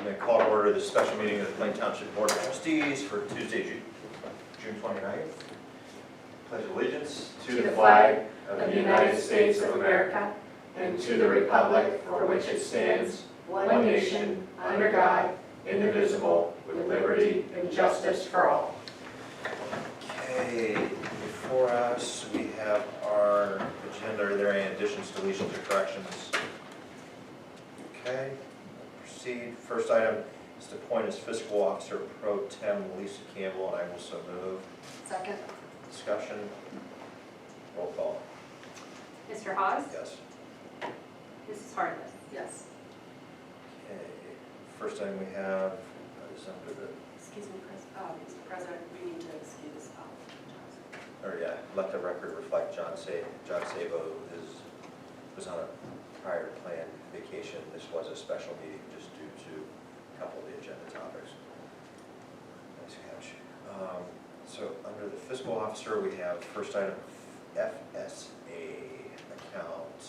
I'm going to call to order the special meeting of the Plain Township Board of Trustees for Tuesday, June 29th. Pledge allegiance to the flag of the United States of America and to the republic for which it stands, one nation, under God, indivisible, with liberty and justice for all. Okay, before us we have our agenda. Are there any additions, deletions, or corrections? Okay, proceed. First item is to appoint as fiscal officer pro tem Lisa Campbell, and I will so move. Second. Discussion. Roll call. Mr. Hawes? Yes. Mrs. Harless? Yes. Okay, first item we have is under the, Excuse me, Mr. President, we need to excuse let the record reflect John Sabo was on a prior planned vacation. This was a special meeting just due to a couple of the agenda topics. Nice catch. So under the fiscal officer, we have first item FSA account.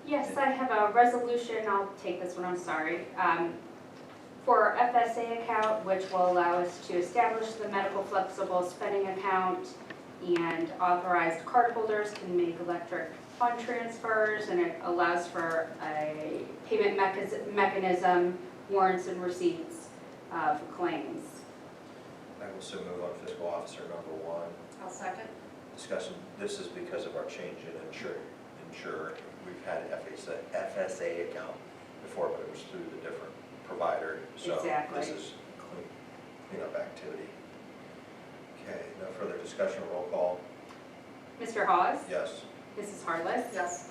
Yes, I have a resolution, I'll take this one, I'm sorry, for FSA account, which will allow us to establish the medical flexible spending account, and authorized cardholders can make electric fund transfers, and it allows for a payment mechanism, warrants and receipts for claims. I will so move on fiscal officer number one. I'll second. Discussion, this is because of our change in insurer. We've had FSA account before, but it was through the different provider. So Exactly. This is cleanup activity. Okay, no further discussion, roll call. Mr. Hawes? Yes. Mrs. Harless? Yes.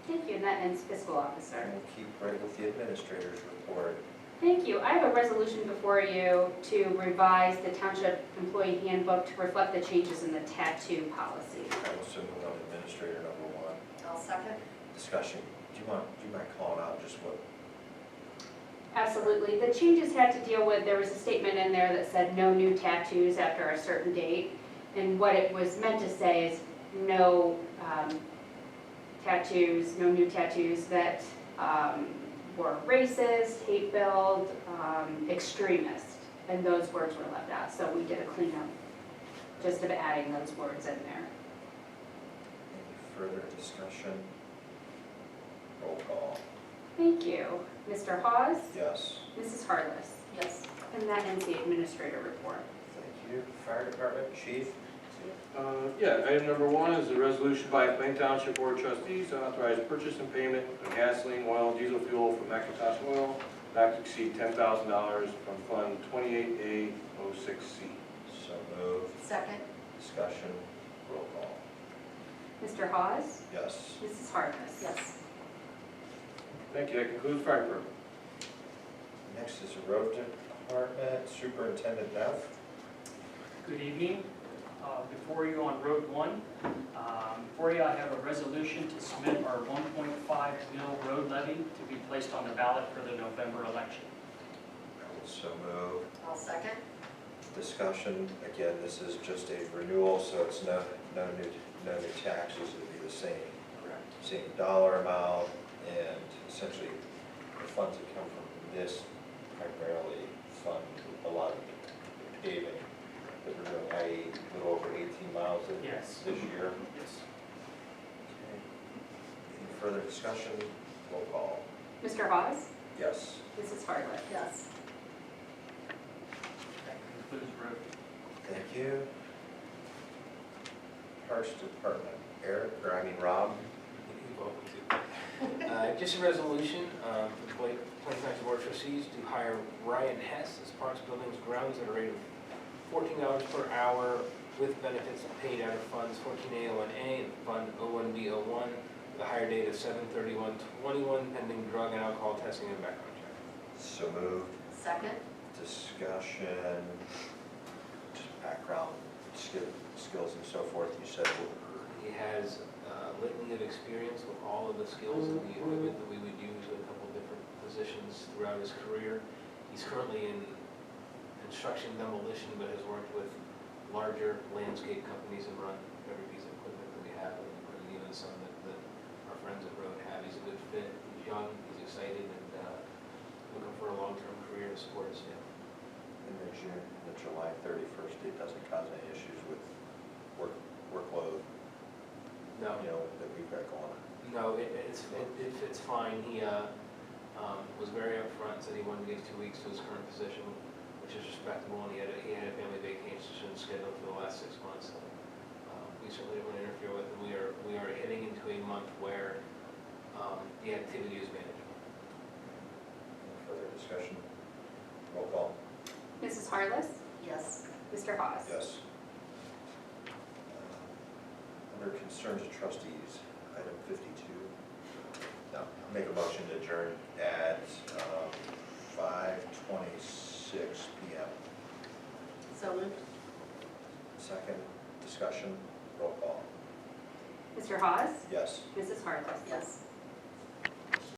Thank you, and that ends fiscal officer. And we'll keep right with the administrator's report. Thank you. I have a resolution before you to revise the township employee handbook to reflect the changes in the tattoo policy. I will so move on administrator number one. I'll second. Discussion, do you mind calling out just what? Absolutely. The changes had to deal with, there was a statement in there that said no new tattoos after a certain date. And what it was meant to say is no tattoos, no new tattoos that were racist, hate-filled, extremist. And those words were left out. So we did a cleanup just of adding those words in there. Any further discussion? Roll call. Thank you. Mr. Hawes? Yes. Mrs. Harless? Yes. And that ends the administrator report. Thank you. Fire department, chief? Item number one is a resolution by Plain Township Board of Trustees to authorize purchase and payment of gasoline, oil, and diesel fuel from McIntosh Oil not to exceed $10,000 from Fund 28A06C. So moved. Second. Discussion, roll call. Mr. Hawes? Yes. Mrs. Harless? Yes. Thank you. That concludes fire department. Next is the road department, Superintendent Neff. Good evening. Before you on Road 1, before you I have a resolution to submit our 1.5 mil road levy to be placed on the ballot for the November election. I will so move. I'll second. Discussion, again, this is just a renewal, so it's no new taxes. It'll be the same dollar amount, and essentially the funds that come from this primarily fund a lot of the paving that we're doing, i.e. a little over 18 miles Yes. this year. Yes. Okay. Any further discussion? Roll call. Mr. Hawes? Yes. Mrs. Harless? Yes. That concludes Road. Thank you. Parks Department, Rob. Just a resolution for the Plain Township Board of Trustees to hire Ryan Hess as Parks Buildings Grounds at a rate of $14 per hour with benefits paid out of funds 14A01A and Fund 01B01 with a hire date of 7/31/21 pending drug and alcohol testing and background check. So moved. Second. Discussion, just background skills and so forth. You said He has a litany of experience with all of the skills and the equipment that we would use in a couple of different positions throughout his career. He's currently in construction demolition, but has worked with larger landscape companies and run every piece of equipment that we have, and even some that our friends at Road have. He's a good fit. He's young, he's excited, and looking for a long to support us, yeah. In the July 31st date doesn't cause any issues with workload, No, that we've got going on. no, it fits fine. He was very upfront, said he wanted to give 2 weeks to his current position, which is respectable, and he had a family vacation scheduled for the last 6 months. So we certainly don't want to interfere with him. We are heading into a month where the activity is manageable. Any further discussion? Roll call. Mrs. Harless? Yes. Mr. Hawes? Yes. Under concerns of trustees, item 52. No, make a motion to adjourn at 5:26 PM. So moved. Second discussion, roll call. Mr. Hawes? Yes. Mrs. Harless? Yes.